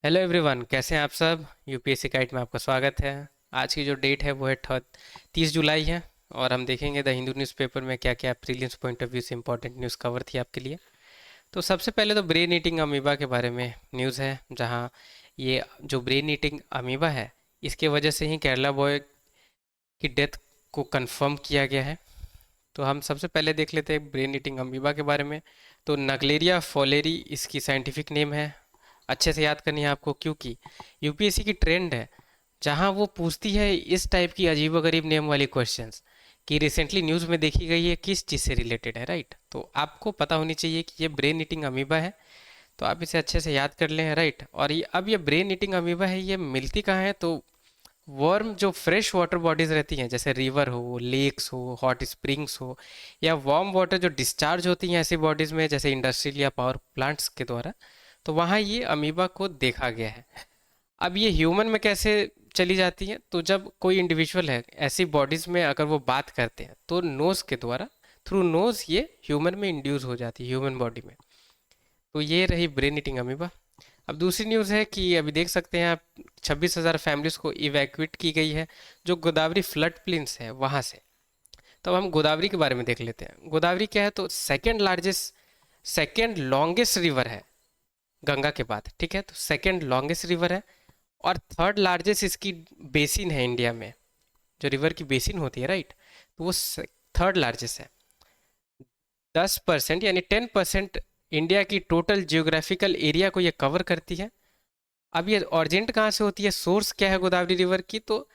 Hello everyone, कैसे हैं आप सब। यूपीएससी गाइड में आपका स्वागत है। आज की जो डेट है वो है 30 जुलाई है। और हम देखेंगे द हिंदू न्यूज़पेपर में क्या क्या प्रीलिम्स पॉइंट ऑफ व्यू से इंपॉर्टेंट न्यूज़ कवर थी आपके लिए। तो सबसे पहले तो ब्रेन ईटिंग अमीबा के बारे में न्यूज़ है, जहां ये जो ब्रेन ईटिंग अमीबा है, इसके वजह से ही केरला बॉय की डेथ को कंफर्म किया गया है। तो हम सबसे पहले देख लेते हैं ब्रेन ईटिंग अमीबा के बारे में। तो नगलेरिया फॉलेरी इसकी साइंटिफिक नेम है। अच्छे से याद करनी है आपको, क्योंकि यूपीएससी की ट्रेंड है जहां वो पूछती है इस टाइप की अजीबोगरीब नेम वाली क्वेश्चंस कि रिसेंटली न्यूज़ में देखी गई है किस चीज़ से रिलेटेड है, राइट। तो आपको पता होनी चाहिए कि ये ब्रेन ईटिंग अमीबा है। तो आप इसे अच्छे से याद कर लें, राइट। और अब ये ब्रेन ईटिंग अमीबा है, ये मिलती कहाँ है? तो वर्म जो फ्रेश वाटर बॉडीज रहती हैं, जैसे रिवर हो, लेक्स हो, हॉट स्प्रिंग्स हो, या वार्म वाटर जो डिस्चार्ज होती हैं ऐसी बॉडीज में, जैसे इंडस्ट्रियल या पावर प्लांट्स के द्वारा, तो वहाँ ये अमीबा को देखा गया है। अब ये ह्यूमन में कैसे चली जाती है? तो जब कोई इंडिविजुअल है ऐसी बॉडीज में, अगर वो बात करते हैं तो नोज के द्वारा, थ्रू नोज ये ह्यूमन में इंड्यूस हो जाती है, ह्यूमन बॉडी में। तो ये रही ब्रेन ईटिंग अमीबा। अब दूसरी न्यूज़ है कि अभी देख सकते हैं आप, 26,000 फैमिलीज को इवैक्यूएट की गई है जो गोदावरी फ्लड प्लेन्स है वहाँ से। तो अब हम गोदावरी के बारे में देख लेते हैं। गोदावरी क्या है? तो सेकेंड लॉन्गेस्ट रिवर है गंगा के बाद, ठीक है। तो सेकेंड लॉन्गेस्ट रिवर है और थर्ड लार्जेस्ट इसकी बेसिन है इंडिया में। जो रिवर की बेसिन होती है, राइट, तो वो थर्ड लार्जेस्ट है। 10% यानी 10% इंडिया की टोटल जियोग्राफिकल एरिया को ये कवर करती है। अब ये ऑरिजिन कहाँ से होती है, सोर्स क्या है गोदावरी रिवर की? तो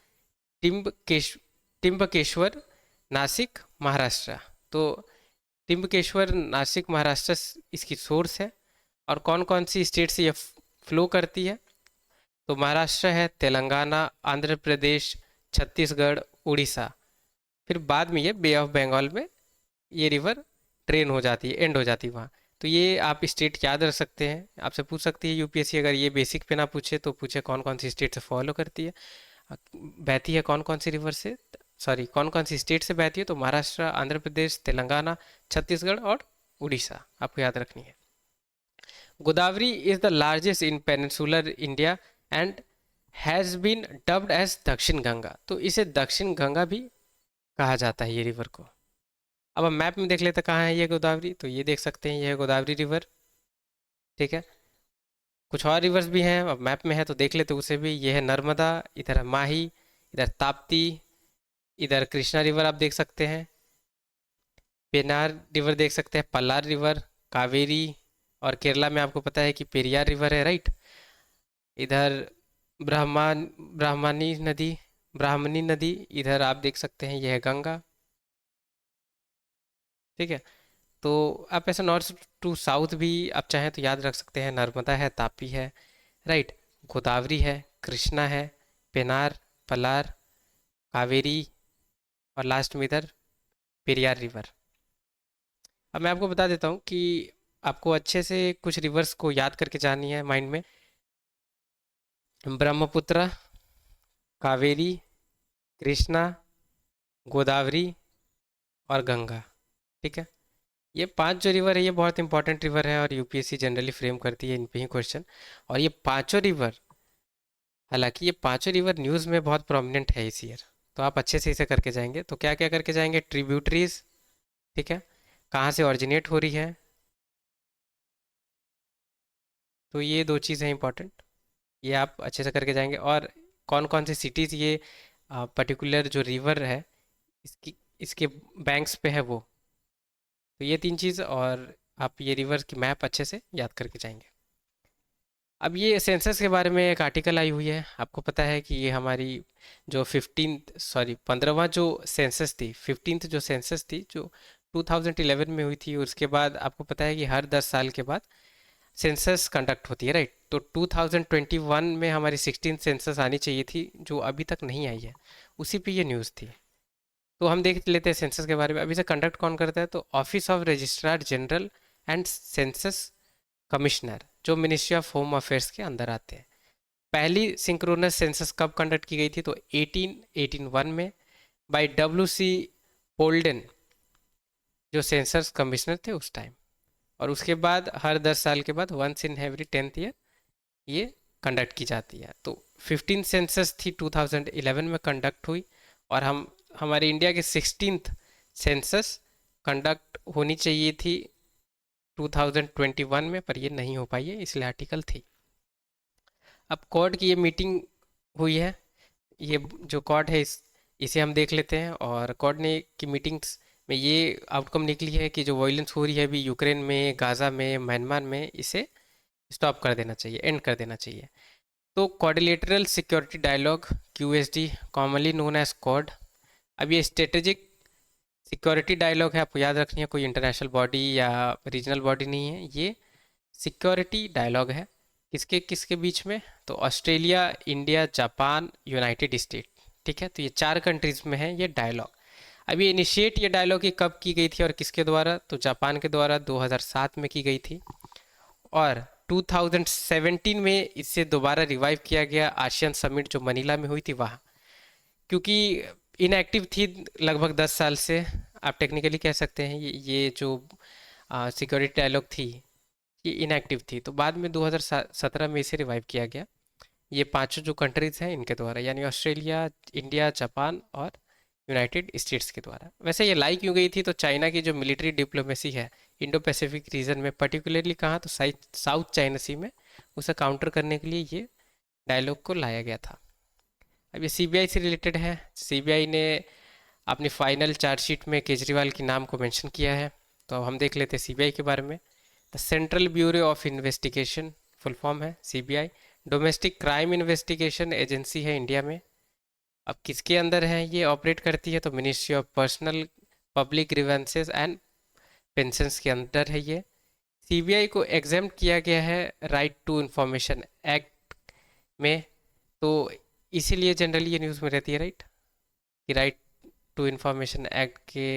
टिम्बकेश टिम्बकेश्वर, नासिक, महाराष्ट्र। तो टिम्बकेश्वर, नासिक, महाराष्ट्र इसकी सोर्स है। और कौन कौन सी स्टेट से ये फ्लो करती है? तो महाराष्ट्र है, तेलंगाना, आंध्र प्रदेश, छत्तीसगढ़, उड़ीसा। फिर बाद में ये बे ऑफ बंगाल में ये रिवर ट्रेन हो जाती है, एंड हो जाती है वहाँ। तो ये आप स्टेट याद रख सकते हैं। आपसे पूछ सकती है यूपीएससी, अगर ये बेसिक पे ना पूछे तो पूछे कौन कौन सी स्टेट से फॉलो करती है, बहती है कौन कौन सी रिवर से, सॉरी कौन कौन सी स्टेट से बहती है। तो महाराष्ट्र, आंध्र प्रदेश, तेलंगाना, छत्तीसगढ़ और उड़ीसा आपको याद रखनी है। Godavari is the largest in peninsular India and has been dubbed as Dakshin Ganga. तो इसे दक्षिण गंगा भी कहा जाता है ये रिवर को। अब हम मैप में देख लेते हैं कहाँ है ये गोदावरी। तो ये देख सकते हैं, ये है गोदावरी रिवर, ठीक है। कुछ और रिवर्स भी हैं, अब मैप में है तो देख लेते हैं उसे भी। ये है नर्मदा, इधर है माही, इधर ताप्ती, इधर कृष्णा रिवर आप देख सकते हैं, पेनार रिवर देख सकते हैं, पल्लार रिवर, कावेरी, और केरला में आपको पता है कि पेरियार रिवर है, राइट। इधर ब्रह्मान ब्राह्मणी नदी ब्राह्मणी नदी इधर आप देख सकते हैं, यह है गंगा, ठीक है। तो आप ऐसे नॉर्थ टू साउथ भी आप चाहें तो याद रख सकते हैं। नर्मदा है, तापी है, राइट, गोदावरी है, कृष्णा है, पेनार, पलार, कावेरी, और लास्ट में इधर पेरियार रिवर। अब मैं आपको बता देता हूँ कि आपको अच्छे से कुछ रिवर्स को याद करके जानी है माइंड में। ब्रह्मपुत्र, कावेरी, कृष्णा, गोदावरी और गंगा, ठीक है। ये पांच जो रिवर है ये बहुत इंपॉर्टेंट रिवर है और यूपीएससी जनरली फ्रेम करती है इन पे ही क्वेश्चन। और ये पांचों रिवर, हालांकि ये पांचों रिवर न्यूज़ में बहुत प्रोमिनेंट है इस ईयर। तो आप अच्छे से इसे करके जाएंगे। तो क्या क्या करके जाएंगे? ट्रिब्यूटरीज, ठीक है, कहाँ से ऑरिजिनेट हो रही है। तो ये दो चीज़ हैं इंपॉर्टेंट, ये आप अच्छे से करके जाएंगे। और कौन कौन सी सिटीज़ ये पर्टिकुलर जो रिवर है इसकी इसके बैंक्स पे है वो। तो ये तीन चीज़, और आप ये रिवर की मैप अच्छे से याद करके जाएंगे। अब ये सेंसस के बारे में एक आर्टिकल आई हुई है। आपको पता है कि ये हमारी जो 15वां जो सेंसस थी, 15th जो सेंसस थी, जो 2011 में हुई थी। उसके बाद आपको पता है कि हर 10 साल के बाद सेंसस कंडक्ट होती है, राइट। तो 2021 में हमारी 16th सेंसस आनी चाहिए थी, जो अभी तक नहीं आई है। उसी पे ये न्यूज़ थी। तो हम देख लेते हैं सेंसस के बारे में। अभी से कंडक्ट कौन करता है? तो office of registrar general and census commissioner, जो मिनिस्ट्री ऑफ होम अफेयर्स के अंदर आते हैं। पहली सिंक्रोनस सेंसस कब कंडक्ट की गई थी? तो 1881 में, बाय डब्ल्यू सी पोल्डन, जो सेंसस कमिश्नर थे उस टाइम। और उसके बाद हर 10 साल के बाद, once in every 10th year, ये कंडक्ट की जाती है। तो 15 सेंसस थी 2011 में कंडक्ट हुई, और हमारे इंडिया के 16th सेंसस कंडक्ट होनी चाहिए थी 2021 में, पर ये नहीं हो पाई है, इसलिए आर्टिकल थी। अब कॉड की ये मीटिंग हुई है, ये जो कॉड है इसे हम देख लेते हैं। और कॉड ने की मीटिंग्स में ये आउटकम निकली है कि जो वायलेंस हो रही है अभी यूक्रेन में, गाज़ा में, म्यांमार में, इसे स्टॉप कर देना चाहिए, एंड कर देना चाहिए। तो quadrilateral security dialogue, QSD, commonly known as Quad, अब ये स्ट्रेटेजिक सिक्योरिटी डायलॉग है, आपको याद रखनी है, कोई इंटरनेशनल बॉडी या रीजनल बॉडी नहीं है, ये सिक्योरिटी डायलॉग है। किसके किसके बीच में? तो Australia, India, Japan, United state, ठीक है। तो ये 4 कंट्रीज में है ये डायलॉग। अब ये इनिशिएट ये डायलॉग ये कब की गई थी और किसके द्वारा? तो जापान के द्वारा 2007 में की गई थी, और 2017 में इसे दोबारा रिवाइव किया गया आसियान समिट जो मनीला में हुई थी वहाँ, क्योंकि इनएक्टिव थी लगभग 10 साल से, आप टेक्निकली कह सकते हैं। ये जो सिक्योरिटी डायलॉग थी ये इनएक्टिव थी, तो बाद में 2017 में इसे रिवाइव किया गया। ये पांचों जो कंट्रीज हैं इनके द्वारा, यानी ऑस्ट्रेलिया, इंडिया, जापान और यूनाइटेड स्टेट्स के द्वारा। वैसे ये लाई क्यों गई थी? तो चाइना की जो मिलिट्री डिप्लोमेसी है इंडो पैसिफिक रीजन में, पर्टिकुलरली कहाँ, तो साउथ चाइना सी में, उसे काउंटर करने के लिए ये डायलॉग को लाया गया था। अब ये सीबीआई से रिलेटेड है। सीबीआई ने अपनी फाइनल चार्जशीट में केजरीवाल के नाम को मेंशन किया है। तो अब हम देख लेते हैं सीबीआई के बारे में। The central bureau of investigation, full form है CBI, domestic crime investigation agency है इंडिया में। अब किसके अंदर है ये ऑपरेट करती है? तो ministry of personnel public grievances and pensions के अंदर है ये। सीबीआई को एग्जाम्प्ट किया गया है राइट टू इंफॉर्मेशन एक्ट में, तो इसीलिए जनरली ये न्यूज़ में रहती है, राइट, कि राइट टू इंफॉर्मेशन एक्ट के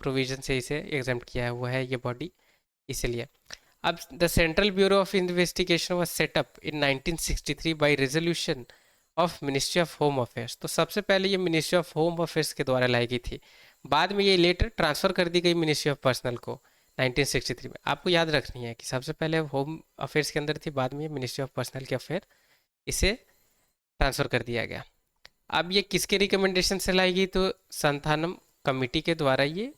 प्रोविजन से इसे एग्जाम्प्ट किया हुआ है ये बॉडी, इसलिए। अब the central bureau of investigation was set up in 1963 by resolution of ministry of home affairs. तो सबसे पहले ये मिनिस्ट्री ऑफ होम अफेयर्स के द्वारा लाई गई थी, बाद में ये लेटर ट्रांसफ़र कर दी गई मिनिस्ट्री ऑफ पर्सनल को 1963 में। आपको याद रखनी है कि सबसे पहले होम अफेयर्स के अंदर थी, बाद में ये मिनिस्ट्री ऑफ पर्सनल के अफेयर इसे ट्रांसफ़र कर दिया गया। अब ये किसके रिकमेंडेशन से लाई गई? तो संथानम कमेटी के द्वारा ये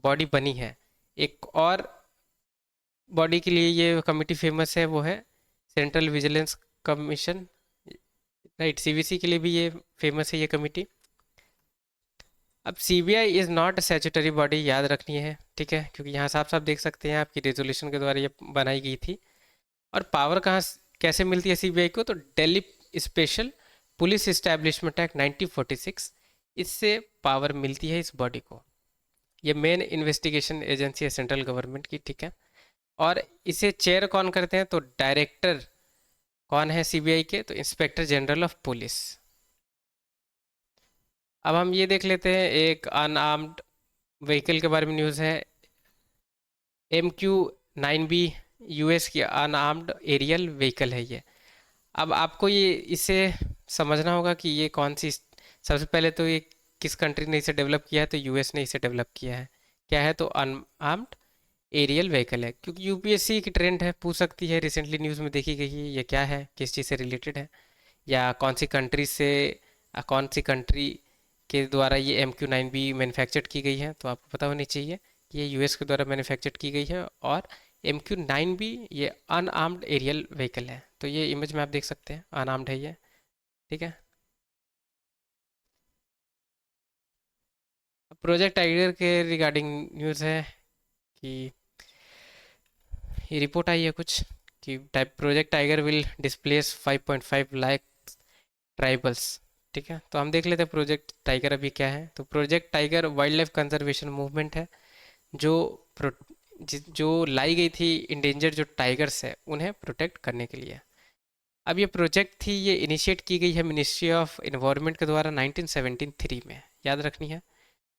बॉडी बनी है। एक और बॉडी के लिए ये कमेटी फेमस है, वो है central vigilance commission, right, CVC के लिए भी ये फेमस है ये कमेटी। अब CBI is not a statutory body, याद रखनी है, ठीक है, क्योंकि यहाँ साफ साफ देख सकते हैं आपकी रेजोल्यूशन के द्वारा ये बनाई गई थी। और पावर कहाँ कैसे मिलती है सीबीआई को? तो Delhi special police establishment act 1946, इससे पावर मिलती है इस बॉडी को। ये मेन इन्वेस्टिगेशन एजेंसी है सेंट्रल गवर्नमेंट की, ठीक है। और इसे चेयर कौन करते हैं? तो डायरेक्टर कौन है सीबीआई के? तो इंस्पेक्टर जनरल ऑफ पुलिस। अब हम ये देख लेते हैं एक अनआर्म्ड व्हीकल के बारे में न्यूज़ है। MQ-9B यूएस की अनआर्म्ड एरियल व्हीकल है ये। अब आपको ये इसे समझना होगा कि ये कौन सी, सबसे पहले तो ये किस कंट्री ने इसे डेवलप किया है? तो यूएस ने इसे डेवलप किया है। क्या है? तो अनआर्म्ड एरियल व्हीकल है, क्योंकि यूपीएससी की ट्रेंड है, पूछ सकती है, रिसेंटली न्यूज़ में देखी गई है, ये क्या है, किस चीज़ से रिलेटेड है, या कौन सी कंट्री से, कौन सी कंट्री के द्वारा ये MQ-9B मैन्युफैक्चर्ड की गई है। तो आपको पता होनी चाहिए कि ये यूएस के द्वारा मैन्युफैक्चर्ड की गई है, और MQ-9B ये अनआर्म्ड एरियल व्हीकल है। तो ये इमेज में आप देख सकते हैं, अनआर्म्ड है ये, ठीक है। प्रोजेक्ट टाइगर के रिगार्डिंग न्यूज़ है कि ये रिपोर्ट आई है कुछ कि project tiger will displace 5.5 lakh tribals, ठीक है। तो हम देख लेते हैं प्रोजेक्ट टाइगर अभी क्या है। तो project tiger wild life conservation movement है, जो जो लाई गई थी इंडेंजर जो टाइगर्स है उन्हें प्रोटेक्ट करने के लिए। अब ये प्रोजेक्ट थी, ये इनिशिएट की गई है मिनिस्ट्री ऑफ इन्वायरमेंट के द्वारा 1973 में, याद रखनी है।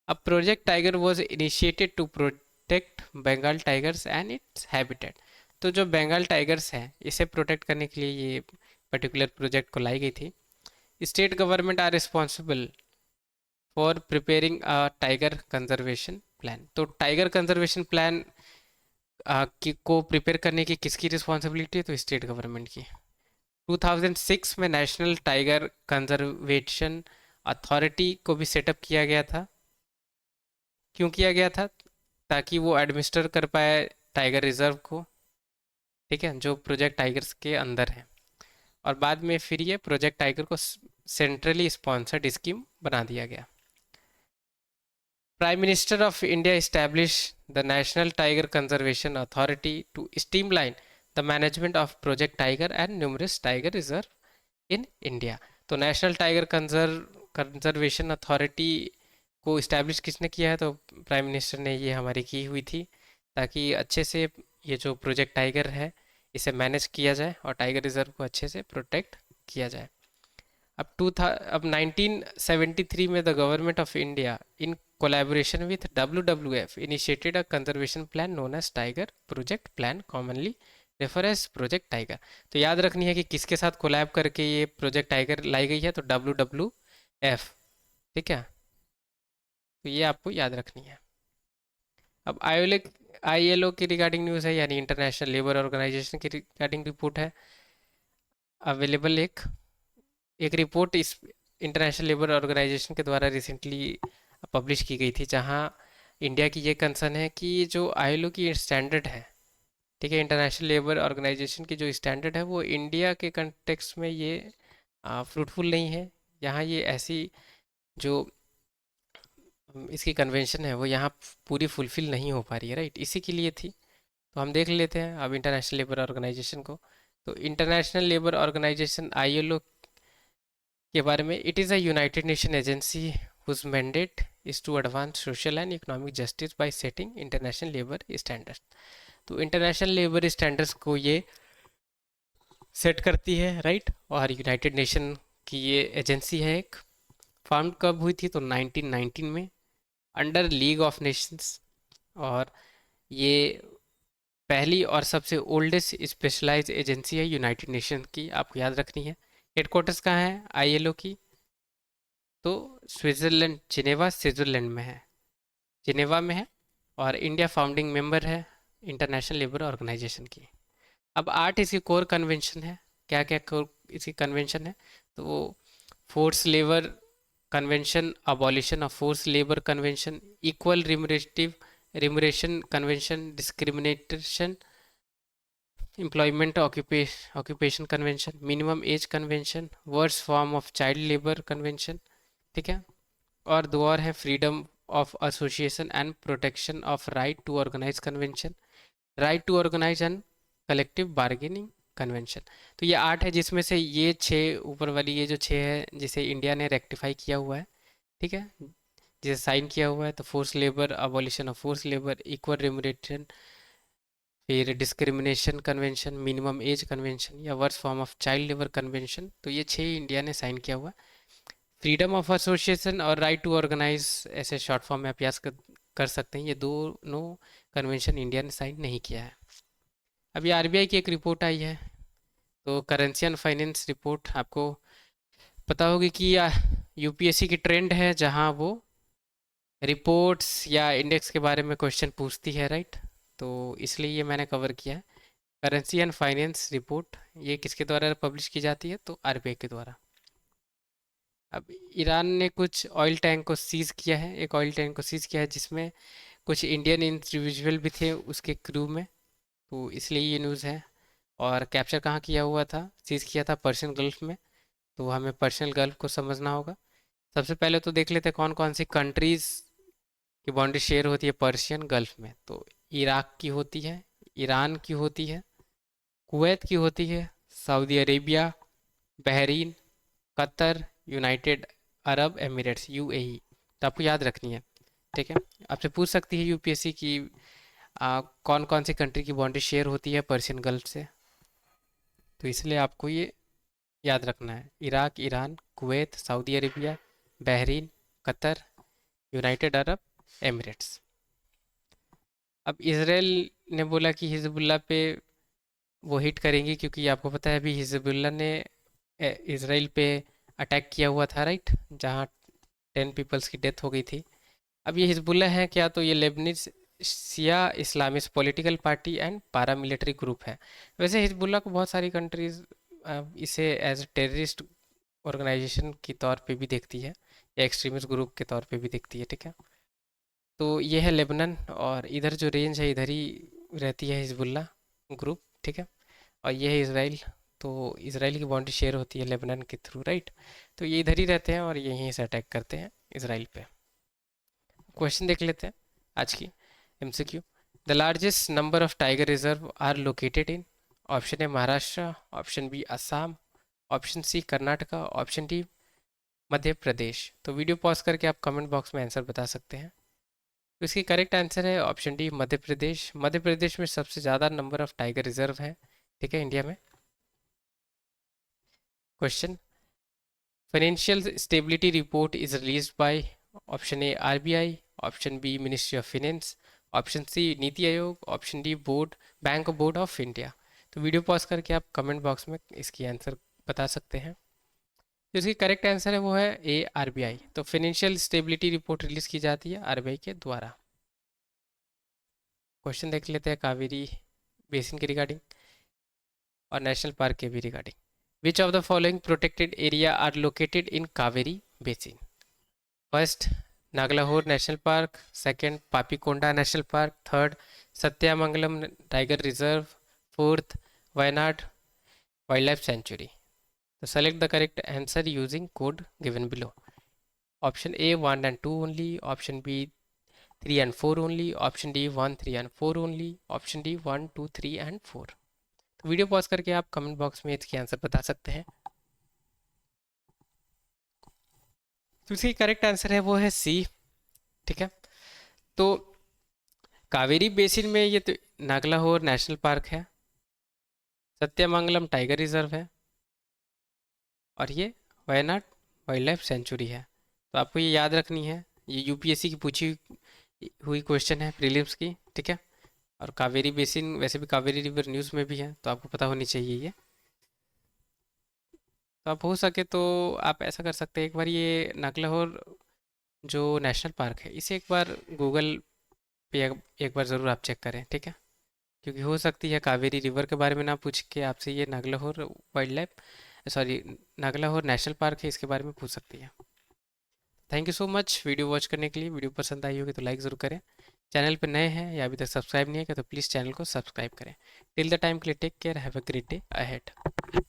अब project tiger was initiated to protect Bengal tigers and its habitat. तो जो बंगाल टाइगर्स हैं इसे प्रोटेक्ट करने के लिए ये पर्टिकुलर प्रोजेक्ट को लाई गई थी। State government are responsible for preparing a tiger conservation plan. तो टाइगर कंजर्वेशन प्लान को प्रिपेयर करने की किसकी रिस्पॉन्सिबिलिटी है? तो स्टेट गवर्नमेंट की। 2006 में नेशनल टाइगर कंजर्वेशन अथॉरिटी को भी सेटअप किया गया था। क्यों किया गया था? ताकि वो एडमिनिस्टर कर पाए टाइगर रिजर्व को, ठीक है, जो प्रोजेक्ट टाइगर्स के अंदर है। और बाद में फिर ये प्रोजेक्ट टाइगर को सेंट्रली स्पॉन्सर्ड स्कीम बना दिया गया। Prime minister of India establish the national tiger conservation authority to streamline the management of project tiger and numerous tiger reserve in India. तो नेशनल टाइगर कंजर्वेशन अथॉरिटी को establish किसने किया है? तो prime minister ने ये हमारी की हुई थी, ताकि अच्छे से ये जो प्रोजेक्ट टाइगर है इसे मैनेज किया जाए और टाइगर रिजर्व को अच्छे से प्रोटेक्ट किया जाए। अब 1973 में the government of India in collaboration with WWF initiated a conservation plan known as tiger project plan, commonly refer as project tiger. तो याद रखनी है कि किसके साथ कोलैब करके ये प्रोजेक्ट टाइगर लाई गई है, तो WWF, ठीक है, तो ये आपको याद रखनी है। अब ILO की रिगार्डिंग न्यूज़ है, यानी इंटरनेशनल लेबर ऑर्गेनाइजेशन की रिगार्डिंग रिपोर्ट है अवेलेबल। एक रिपोर्ट इस इंटरनेशनल लेबर ऑर्गेनाइजेशन के द्वारा रिसेंटली पब्लिश की गई थी, जहां इंडिया की ये कंसर्न है कि जो ILO की स्टैंडर्ड है, ठीक है, इंटरनेशनल लेबर ऑर्गेनाइजेशन की जो स्टैंडर्ड है वो इंडिया के कंटेक्स्ट में ये फ्रूटफुल नहीं है। यहाँ ये ऐसी जो इसकी कन्वेंशन है वो यहाँ पूरी फुलफिल नहीं हो पा रही है, राइट, इसी के लिए थी। तो हम देख लेते हैं अब इंटरनेशनल लेबर ऑर्गेनाइजेशन को। तो इंटरनेशनल लेबर ऑर्गेनाइजेशन ILO के बारे में, it is a united nation agency whose mandate is to advance social and economic justice by setting international labour standards. तो इंटरनेशनल लेबर स्टैंडर्ड्स को ये सेट करती है, राइट, और यूनाइटेड नेशन की ये एजेंसी है एक। फाउंड कब हुई थी? तो 1919 में अंडर लीग ऑफ नेशंस, और ये पहली और सबसे ओल्डेस्ट स्पेशलाइज्ड एजेंसी है यूनाइटेड नेशन की, आपको याद रखनी है। हेडक्वार्टर्स कहाँ है ILO की? तो स्विट्ज़रलैंड, जिनेवा स्विट्ज़रलैंड में है, जिनेवा में है। और इंडिया फाउंडिंग मेंबर है इंटरनेशनल लेबर ऑर्गेनाइजेशन की। अब 8 इसकी कोर कन्वेंशन है। क्या क्या कोर इसकी कन्वेंशन है? तो वो force labour convention, abolition of force labour convention, equal remuneration convention, discrimination employment occupation convention, minimum age convention, worst form of child labour convention, ठीक है। और दो और है, freedom of association and protection of right to organise convention, right to organise and collective bargaining convention. तो ये 8 है, जिसमें से ये 6 ऊपर वाली, ये जो 6 है जिसे इंडिया ने रेक्टिफाई किया हुआ है, ठीक है, जिसे साइन किया हुआ है। तो force labour, abolition of force labour, equal remuneration, फिर discrimination convention, minimum age convention या worst form of child labour convention, तो ये 6 इंडिया ने साइन किया हुआ है। फ्रीडम ऑफ एसोसिएशन और राइट टू ऑर्गेनाइज, ऐसे शॉर्ट फॉर्म में अभ्यास कर सकते हैं, ये दोनों कन्वेंशन इंडिया ने साइन नहीं किया है। अभी RBI की एक रिपोर्ट आई है, तो करेंसी एंड फाइनेंस रिपोर्ट, आपको पता होगी कि UPSC की ट्रेंड है जहां वो रिपोर्ट्स या इंडेक्स के बारे में क्वेश्चन पूछती है, राइट, तो इसलिए ये मैंने कवर किया है। करेंसी एंड फाइनेंस रिपोर्ट ये किसके द्वारा पब्लिश की जाती है? तो RBI के द्वारा। अब ईरान ने कुछ ऑयल टैंक को सीज़ किया है, एक ऑयल टैंक को सीज़ किया है जिसमें कुछ इंडियन इंडिविजुअल भी थे उसके क्रू में, तो इसलिए ये न्यूज़ है। और कैप्चर कहाँ किया हुआ था? सीज़ किया था पर्शियन गल्फ में। तो हमें पर्शियन गल्फ को समझना होगा। सबसे पहले तो देख लेते हैं कौन कौन सी कंट्रीज़ की बाउंड्री शेयर होती है पर्शियन गल्फ में। तो इराक की होती है, ईरान की होती है, कुवैत की होती है, Saudi Arabia, Bahrain, Qatar, United Arab Emirates UAE। तो आपको याद रखनी है, ठीक है। आपसे पूछ सकती है UPSC की कौन कौन सी कंट्री की बाउंड्री शेयर होती है पर्शियन गल्फ से, तो इसलिए आपको ये याद रखना है, Iraq, Iran, Kuwait, Saudi Arabia, Bahrain, Qatar, United Arab Emirates. अब इसराइल ने बोला कि हिजबुल्लाह पे वो हिट करेंगी, क्योंकि आपको पता है अभी हिजबुल्लाह ने इसराइल पे अटैक किया हुआ था, राइट, जहाँ 10 पीपल्स की डेथ हो गई थी। अब ये हिजबुल्लाह है क्या? तो ये Lebanese Shia Islamist political party and paramilitary group है। वैसे हिजबुल्लाह को बहुत सारी कंट्रीज इसे एज टेररिस्ट ऑर्गेनाइजेशन के तौर पे भी देखती है या एक्सट्रीमिस्ट ग्रुप के तौर पे भी देखती है, ठीक है। तो ये है लेबनान, और इधर जो रेंज है इधर ही रहती है हिजबुल्ला ग्रुप, ठीक है। और ये है इसराइल, तो इसराइल की बाउंड्री शेयर होती है लेबनान के थ्रू, राइट। तो ये इधर ही रहते हैं और यहीं से अटैक करते हैं इसराइल पे। क्वेश्चन देख लेते हैं आज की MCQ. The largest number of tiger reserve are located in. Option A Maharashtra, option B Assam, option C Karnataka, option D Madhya Pradesh. तो वीडियो पॉज करके आप कमेंट बॉक्स में आंसर बता सकते हैं। तो इसकी करेक्ट आंसर है ऑप्शन डी मध्य प्रदेश। मध्य प्रदेश में सबसे ज़्यादा नंबर ऑफ टाइगर रिजर्व है, ठीक है, इंडिया में। Question, financial stability report is released by. Option A RBI, option B ministry of finance, option C NITI Aayog, option D board bank board of India. तो video pause करके आप comment box में इसकी answer बता सकते हैं। तो इसकी करेक्ट आंसर है वो है ए आरबीआई। तो फाइनेंशियल स्टेबिलिटी रिपोर्ट रिलीज की जाती है आरबीआई के द्वारा। क्वेश्चन देख लेते हैं कावेरी बेसिन के रिगार्डिंग और नेशनल पार्क के भी regarding. Which of the following protected area are located in Kaveri basin? First, Nagarhole national park, second Papikonda national park, third Sathyamangalam tiger reserve, fourth Wayanad wild life sanctuary. तो select the correct answer using code given below. Option A 1 and 2 only, option B 3 and 4 only, option D 1 3 and 4 only, option D 1 2 3 and 4। तो video pause करके आप comment box में इसके answer बता सकते हैं। तो इसकी करेक्ट आंसर है वो है सी, ठीक है। तो कावेरी बेसिन में ये तो नागलाहोर नेशनल पार्क है, सत्यमंगलम टाइगर रिजर्व है, और ये वायनाड वाइल्ड लाइफ सेंचुरी है। तो आपको ये याद रखनी है, ये यूपीएससी की पूछी हुई क्वेश्चन है प्रीलिम्स की, ठीक है। और कावेरी बेसिन वैसे भी कावेरी रिवर न्यूज़ में भी है, तो आपको पता होनी चाहिए ये। तो आप हो सके तो आप ऐसा कर सकते हैं, एक बार ये नागलाहोर जो नेशनल पार्क है इसे एक बार गूगल पे एक बार ज़रूर आप चेक करें, ठीक है। क्योंकि हो सकती है कावेरी रिवर के बारे में ना पूछ के आपसे ये Nagarhole wild life, sorry, Nagarhole national park है इसके बारे में पूछ सकती है। Thank you so much video watch करने के लिए। वीडियो पसंद आई होगी तो लाइक ज़रूर करें। चैनल पर नए हैं या अभी तक सब्सक्राइब नहीं है तो प्लीज़ चैनल को सब्सक्राइब करें। टिल द टाइम के लिए take care, have a great day ahead.